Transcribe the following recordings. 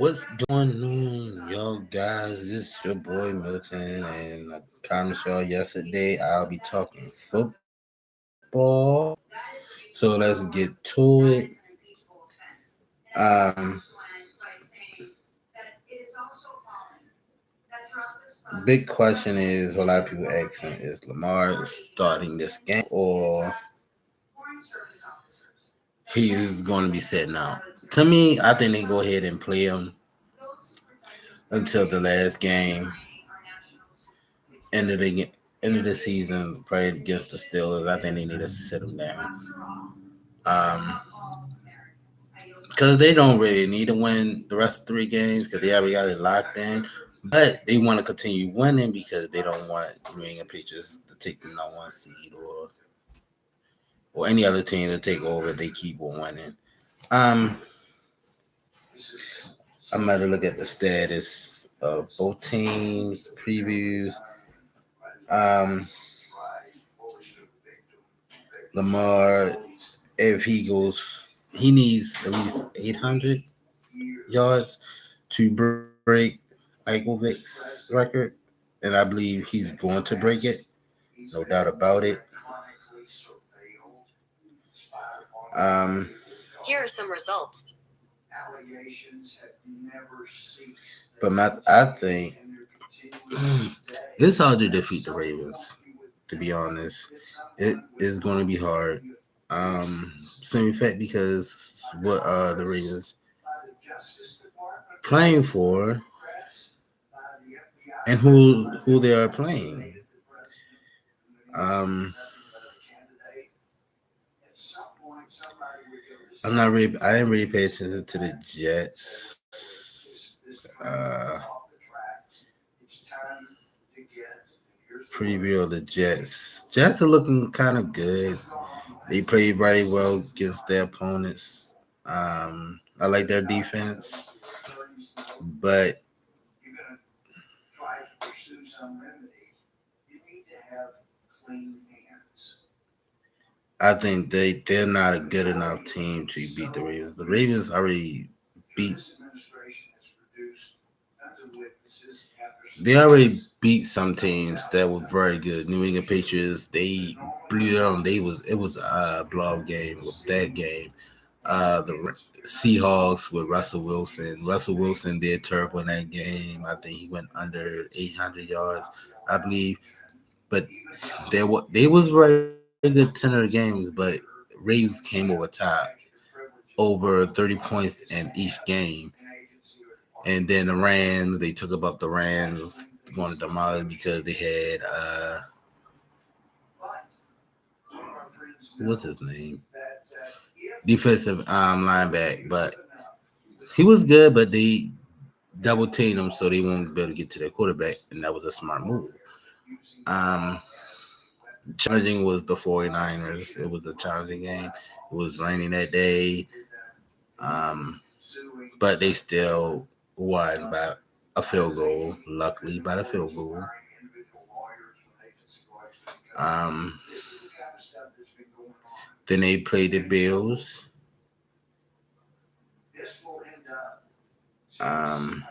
What's going on, y'all guys? This is your boy Milton, and I promised y'all yesterday I'll be talking football. So let's get to it. Um, Big question is, what a lot of people asking, is Lamar starting this game or he is going to be sitting out? To me, I think they go ahead and play him until the last game, end of the season, probably against the Steelers. I think they need to sit him down. Because they don't really need to win the rest of 3 games because they already got it locked in. But they want to continue winning because they don't want New England Patriots to take the number one seed or any other team to take over. They keep on winning. Um, I'm going to look at the status of both teams previews. Um, Lamar, if he goes, he needs at least 800 yards to break Michael Vick's record, and I believe he's going to break it, no doubt about it. Um, Here are some results. I think it's hard to defeat the Ravens. To be honest, it is going to be hard. Same fact because what are the Ravens playing for, and who they are playing? Um, I didn't really pay attention to the Jets. Preview of the Jets. Jets are looking kind of good. They play very well against their opponents. I like their defense, but I think they're not a good enough team to beat the Ravens. The Ravens already beat. They already beat some teams that were very good. New England Patriots, they blew them. It was a blowout game with that game. The Seahawks with Russell Wilson. Russell Wilson did terrible in that game. I think he went under 800 yards, I believe. But they was very good tenor games, but Ravens came over top, over 30 points in each game. And then the Rams, they took about the Rams, going to demolish because they had what's his name? Defensive linebacker, but he was good, but they double teamed him so they won't be able to get to their quarterback, and that was a smart move. Um, Challenging was the 49ers. It was a challenging game. It was raining that day, um, but they still won by a field goal. Luckily, by the field goal. Um, then they played the Bills. Um,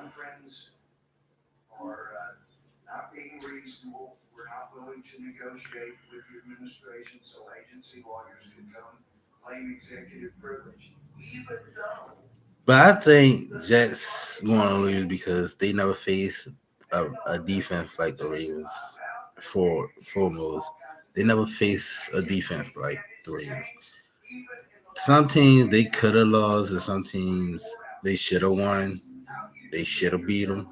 but I think Jets going to lose because they never faced a defense like the Ravens. For foremost, they never faced a defense like the Ravens. Some teams they could have lost, and some teams they should have won. They should have beat them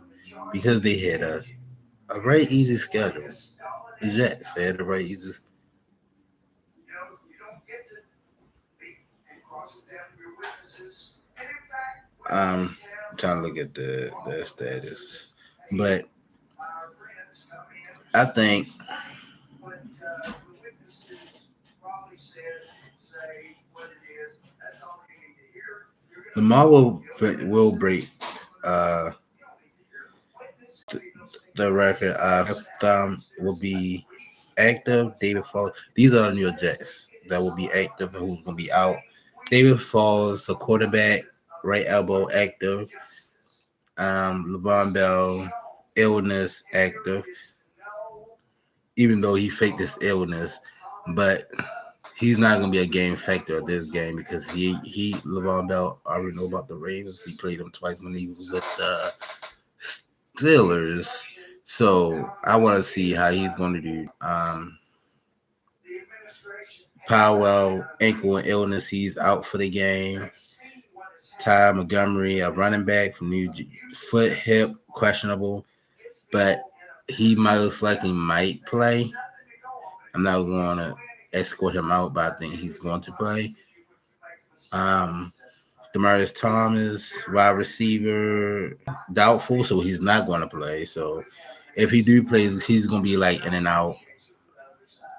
because they had a very easy schedule. The Jets had a very easy. I'm trying to look at the status, but I think Lamar will break uh, the record. Thumb will be active. David Falls. These are the New York Jets that will be active and who's going to be out. David Falls, a quarterback, right elbow active. LeVar Bell, illness active, even though he faked his illness, but he's not gonna be a game factor of this game because LeVar Bell already know about the Ravens. He played them twice when he was with the Steelers. So I want to see how he's going to do. Powell, ankle and illness, he's out for the game. Ty Montgomery, a running back from foot, hip, questionable, but he most likely might play. I'm not going to escort him out, but I think he's going to play. Demaryius Thomas, wide receiver, doubtful, so he's not going to play. So if he do play, he's going to be like in and out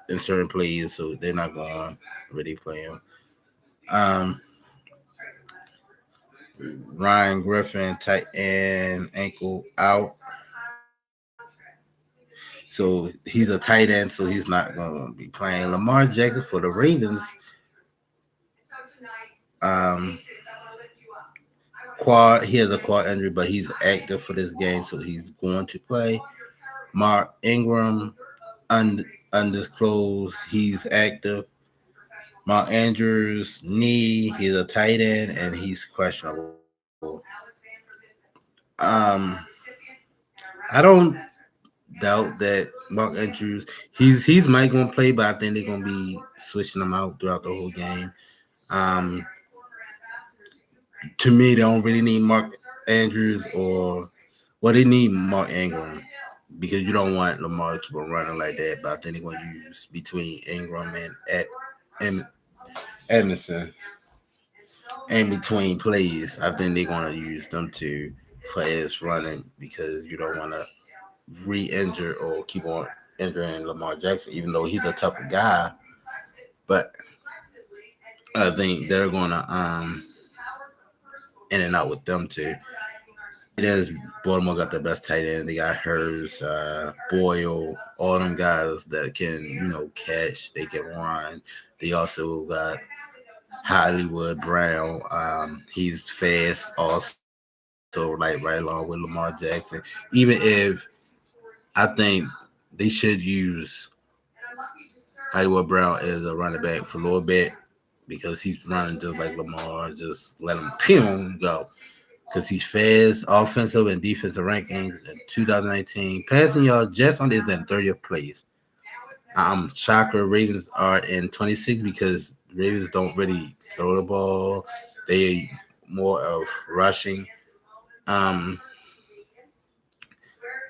in certain plays, so they're not going to really play him. Ryan Griffin, tight end, ankle out. So he's a tight end, so he's not going to be playing. Lamar Jackson for the Ravens. He has a quad injury, but he's active for this game, so he's going to play. Mark Ingram, undisclosed, he's active. Mark Andrews, knee, he's a tight end, and he's questionable. I don't doubt that Mark Andrews, he's might gonna play, but I think they're gonna be switching him out throughout the whole game. To me, they don't really need Mark Andrews they need Mark Ingram because you don't want Lamar to keep on running like that. But I think they're gonna use between Ingram and Edmondson and between plays. I think they're gonna use them to play as running because you don't want to re-injure or keep on injuring Lamar Jackson, even though he's a tougher guy. But I think they're gonna in and out with them too. It is Baltimore got the best tight end. They got Hurst, Boyle, all them guys that can catch. They can run. They also got Hollywood Brown. He's fast also, like right along with Lamar Jackson. Even if I think they should use Hollywood Brown as a running back for a little bit because he's running just like Lamar. Just let him go because he's fast. Offensive and defensive rankings in 2019. Passing yards just on is in 30th place. Shocker Ravens are in 26 because Ravens don't really throw the ball. They more of rushing.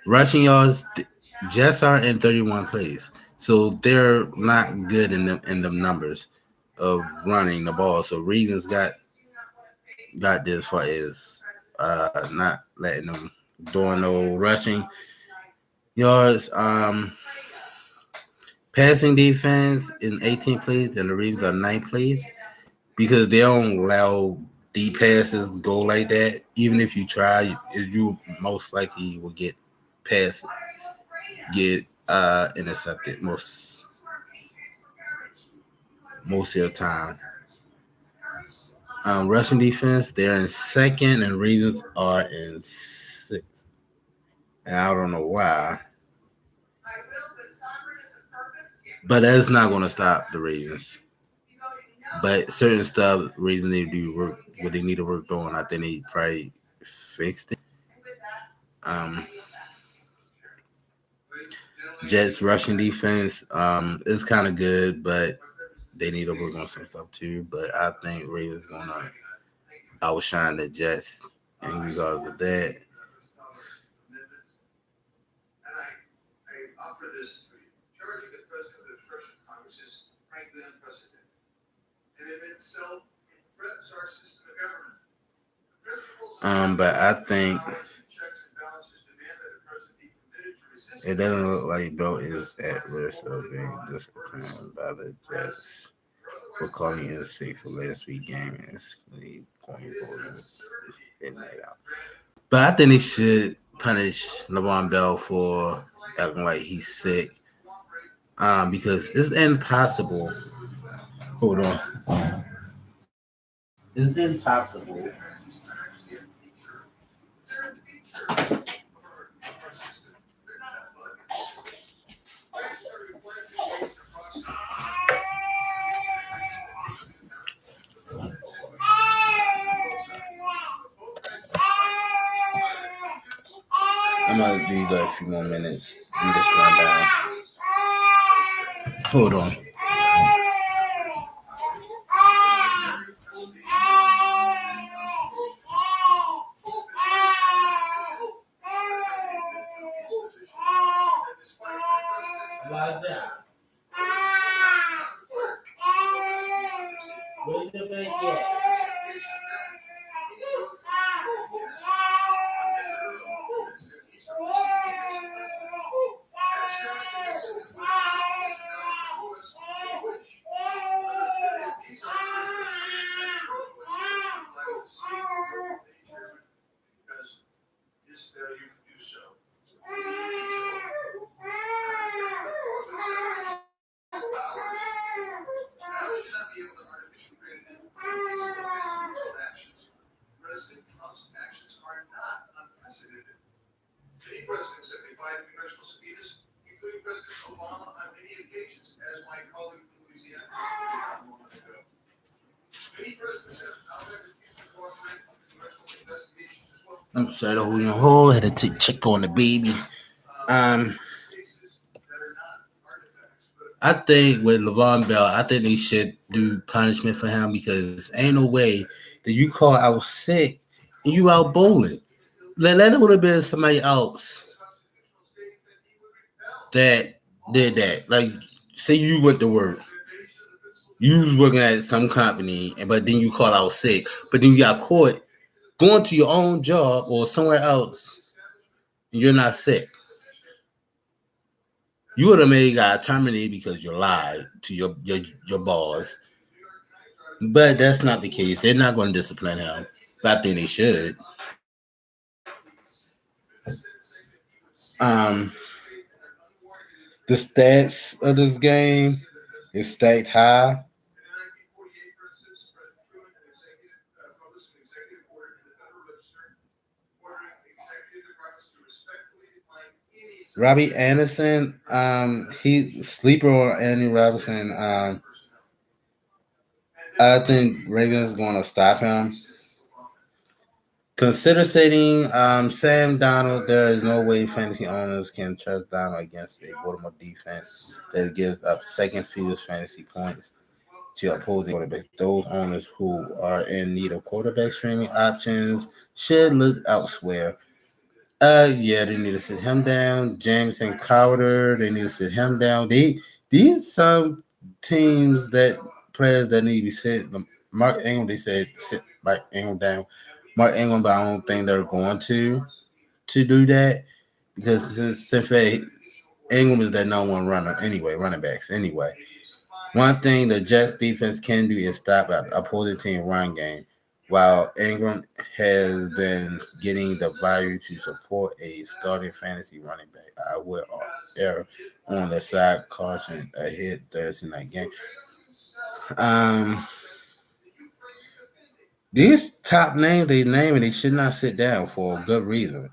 Rushing yards, Jets are in 31 plays, so they're not good in the numbers of running the ball. So Ravens got this far as not letting them doing no rushing yards. Passing defense in 18 plays, and the Ravens are 9 plays because they don't allow deep passes go like that. Even if you try, you most likely will get intercepted most of the time. Rushing defense, they're in second, and Ravens are in sixth. And I don't know why. But that's not going to stop the Ravens. But certain stuff, reason they do work, what they need to work on, I think they probably fixed it. Jets rushing defense is kind of good, but they need to work on some stuff too. But I think Ravens gonna outshine the Jets in regards to that. But I think it doesn't look like Bell is at risk of being disciplined by the Jets for calling in sick for last week's game and going forward in that out. But I think they should punish LeVar Bell for acting like he's sick. Because it's impossible. Hold on. It's impossible I'm gonna do like a few more minutes. Do this rundown. Hold on. Elijah, where's the baby at? I'm sorry to hold your hold. Had to check on the baby. I think with Le'Veon Bell, I think they should do punishment for him because ain't no way that you call out sick and you out bowling. Let it would have been somebody else that did that. Like, say you went to work, you was working at some company, but then you call out sick, but then you got caught going to your own job or somewhere else, and you're not sick. You would have maybe got terminated because you lied to your boss. But that's not the case. They're not going to discipline him. But I think they should. Um, the stats of this game is stacked high. Robbie Anderson, he sleeper on Andy Robinson. I think Ravens going to stop him. Consider stating Sam Donald. There is no way fantasy owners can trust Donald against a Baltimore defense that gives up second fewest fantasy points to opposing quarterbacks. Those owners who are in need of quarterback streaming options should look elsewhere. Yeah, they need to sit him down. Jameson Crowder, they need to sit him down. These some teams that players that need to be sit. Mark Ingram, they said sit Mark Ingram down. Mark Ingram, but I don't think they're going to do that because since Ingram is that number one runner anyway, running backs anyway. One thing the Jets defense can do is stop an opposing team run game. While Ingram has been getting the value to support a starting fantasy running back, I will err on the side caution ahead Thursday night game. Um, these top names they name and they should not sit down for a good reason.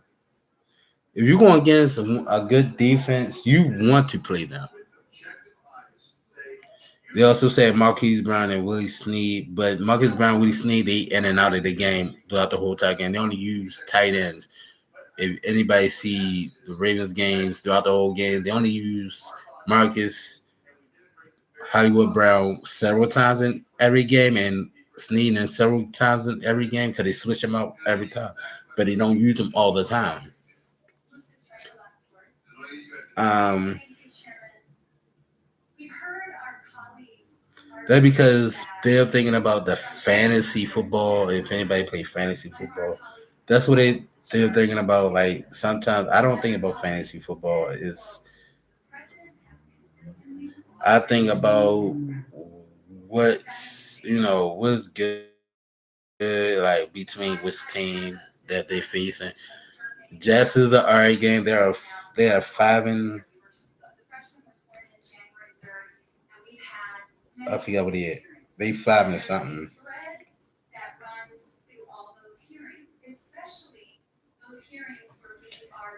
If you're going against a good defense, you want to play them. They also said Marquise Brown and Willie Snead, but Marquise Brown, Willie Snead, they in and out of the game throughout the whole entire game. They only use tight ends. If anybody see the Ravens games throughout the whole game, they only use Marcus Hollywood Brown several times in every game and Snead in several times in every game because they switch them out every time, but they don't use them all the time. Um, That's because they're thinking about the fantasy football. If anybody play fantasy football, that's what they're thinking about. Like sometimes I don't think about fantasy football. I think about what's good like between which team that they facing. Jets is an alright game. They are 5 and I forgot what he had. They 5 and something.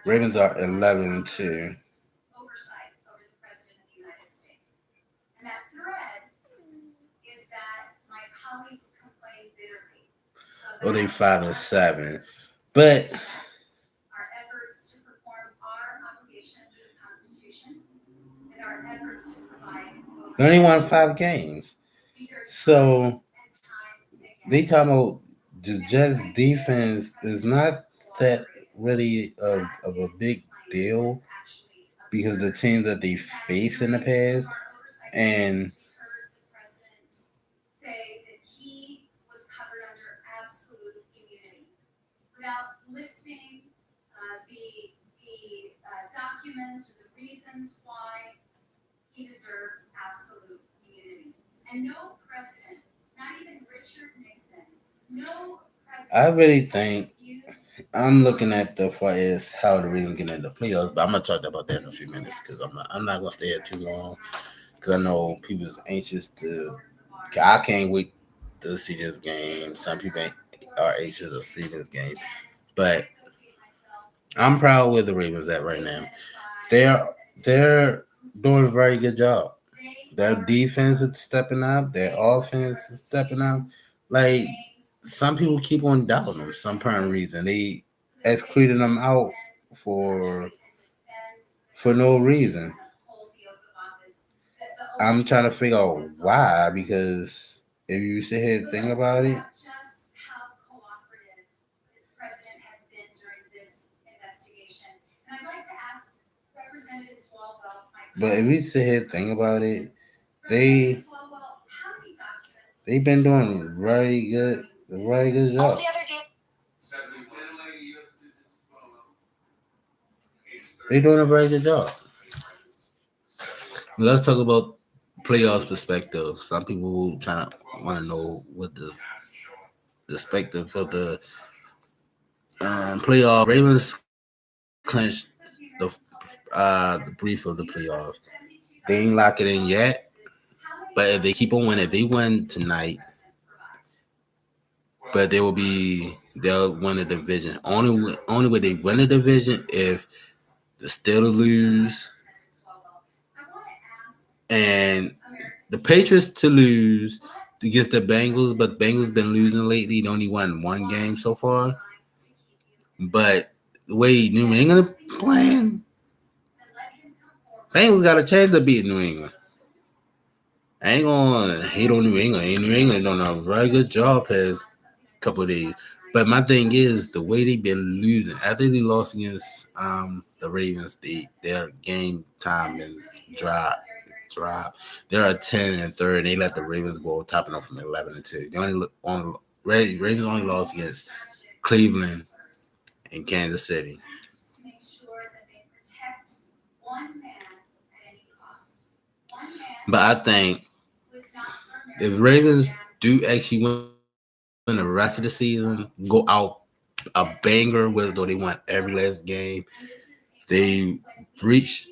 Ravens are 11-2. Oversight over the President of the United States. And that thread is that my colleagues complain bitterly Oh, they about 5-7. But our efforts to perform our obligation to the Constitution and our efforts to provide they only won 5 games. So and time they again. talking about the Jets defense is not that really of a big deal because the teams that they face in the past, and We heard the president say that he was covered under absolute immunity without listing the documents or the reasons why he deserves absolute immunity. And no president, not even Richard Nixon, no I president really think refused I'm looking at the far as how the Ravens get into the playoffs, but I'm gonna talk about that in a few minutes because I'm not gonna stay here too long because I know people's anxious to. 'Cause I can't wait to see this game. Some people are anxious to see this game, but I'm proud where the Ravens at right now. They're they're doing a very good job. Their defense is stepping up. Their offense is stepping up. Like some people keep on doubting them. Some apparent reason they excluded them out for for no reason. I'm trying to figure out why because if you sit here and think about it, just how cooperative this president has been during this investigation. And I'd like to ask Representative Swalwell, but if we sit here and think about it, they Representative Swalwell, how many documents they've been doing a very good All job. the other deals. They're doing a very good job. Let's talk about playoffs perspective. Some people trying to want to know what the perspective of the playoff. Ravens clinched the brief of the playoffs. They ain't lock it in yet, but if they keep on winning, if they win tonight, but they'll win the division. Only way they win the division if the Steelers lose and the Patriots to lose against the Bengals, but Bengals been losing lately. They only won 1 game so far. But the way New England playing, Bengals got a chance to beat New England. I ain't gonna hate on New England. New England done a very good job past couple of days. But my thing is the way they've been losing. After they lost against the Ravens, their game time is drop. They're at 10-3. They let the Ravens go topping off from 11-2. They Ravens only lost against Cleveland and Kansas City. to make sure that they protect one man at any cost. One man But I think who is not if Ravens do actually win the rest of the season, go out a banger with though they won every last game. They reach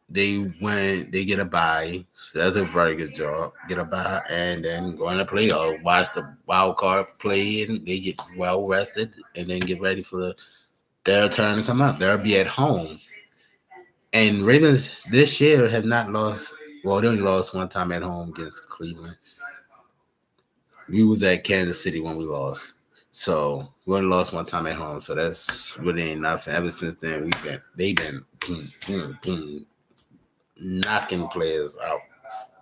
they win they get a bye. So that's a very good job. Get a bye and then go in the playoff. Watch the wild card play and they get well rested and then get ready for their turn to come up. They'll be at home. And Ravens this year have not lost. Well, they only lost 1 time at home against Cleveland. We was at Kansas City when we lost. So we only lost 1 time at home. So that's really ain't nothing. Ever since then they've been knocking players out,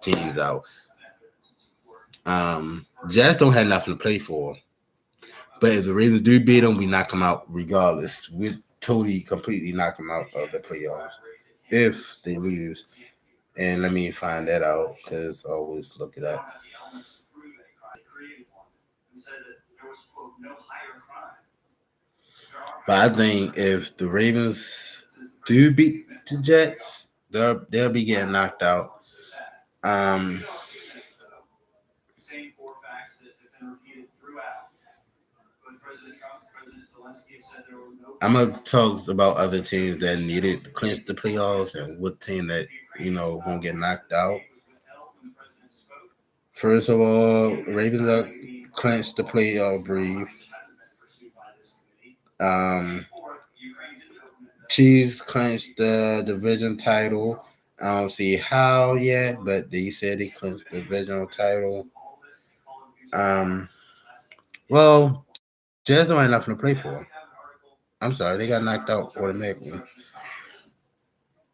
teams out. Jazz don't have nothing to play for. But if the Ravens do beat them, we knock them out regardless. We totally, completely knock them out of the playoffs if they lose. And let me find that out because I always look it up. But I think if the Ravens do beat the Jets, they'll be getting knocked out. Um, I'm gonna talk about other teams that needed to clinch the playoffs and what team that won't get knocked out. First of all, Ravens are clinched the playoff brief. Um, Chiefs clinched the division title. I don't see how yet, but they said they clinched the divisional title. Um, well, Jazz don't have nothing to play for. I'm sorry, they got knocked out automatically.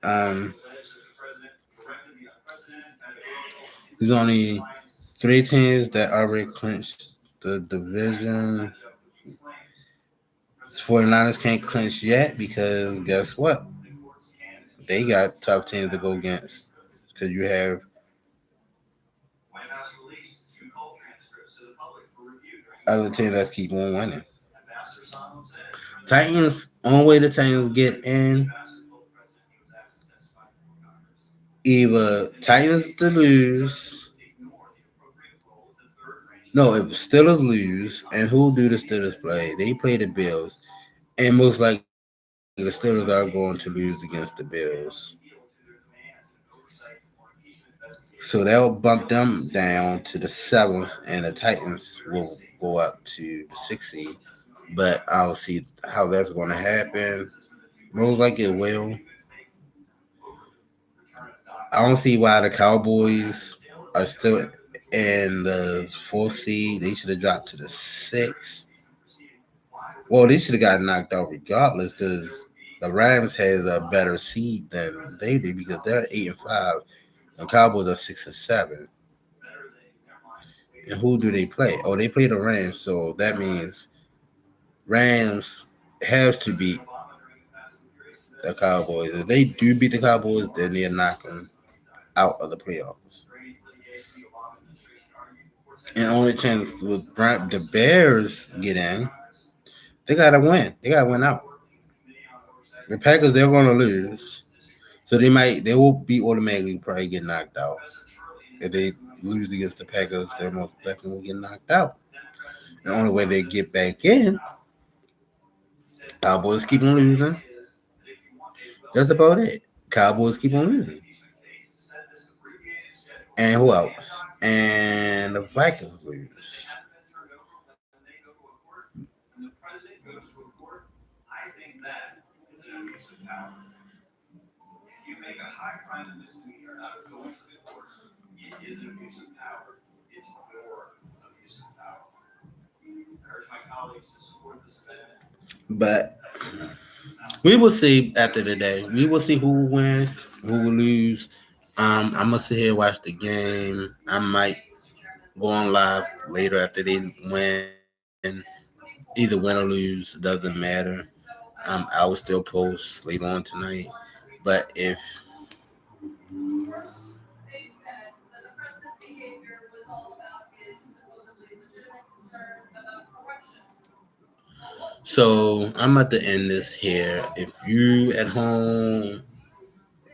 Um, there's only 3 teams that already clinched the division. 49ers can't clinch yet because guess what? They got tough teams to go against because you have other teams that keep on winning. Titans, only way the Titans get in, either Titans to lose. No, if Steelers lose, and who do the Steelers play? They play the Bills, and most likely the Steelers are going to lose against the Bills. So that will bump them down to the 7th, and the Titans will go up to the 6th seed. But I don't see how that's going to happen. Most likely it will. I don't see why the Cowboys are still in the 4th seed. They should have dropped to the 6th. Well, they should have got knocked out regardless because the Rams has a better seed than they do because they're 8-5. The Cowboys are 6-7. And who do they play? Oh, they play the Rams, so that means Rams has to beat the Cowboys. If they do beat the Cowboys, then they're knocking out of the playoffs. And only chance with the Bears get in, they gotta win. They gotta win out. The Packers, they're gonna lose, so they will be automatically probably get knocked out. If they lose against the Packers, they most definitely will get knocked out. The only way they get back in, Cowboys keep on losing. That's about it. Cowboys keep on losing. And who else? And the Vikings lose. But we will see after the day. We will see who will win, who will lose. I'm gonna sit here watch the game. I might go on live later after they win. Either win or lose, doesn't matter. I will still post later on tonight. But if They said that the president's behavior was all about his supposedly legitimate concern about corruption. so, I'm about to end this here. If you at home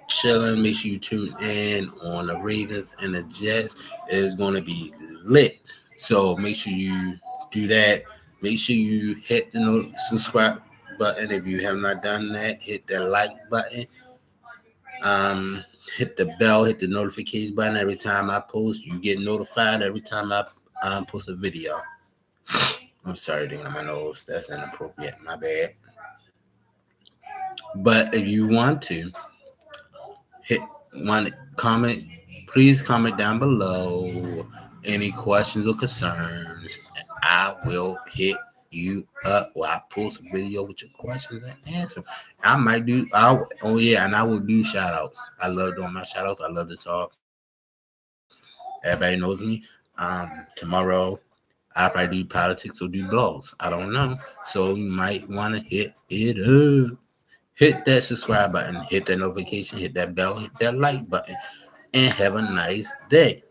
chilling, make sure you tune in on the Ravens and the Jets. It is going to be lit. So make sure you do that. Make sure you hit the subscribe button if you have not done that. Hit that like button. Hit the bell. Hit the notification button. Every time I post, you get notified. Every time I post a video. I'm sorry, digging on my nose. That's inappropriate. My bad. But if you want to comment, please comment down below any questions or concerns. I will hit you up while I post a video with your questions and answer. I might do and I will do shout outs. I love doing my shout outs. I love to talk. Everybody knows me. Tomorrow I probably do politics or do blogs. I don't know. So you might want to hit it up. Hit that subscribe button, hit that notification, hit that bell, hit that like button, and have a nice day.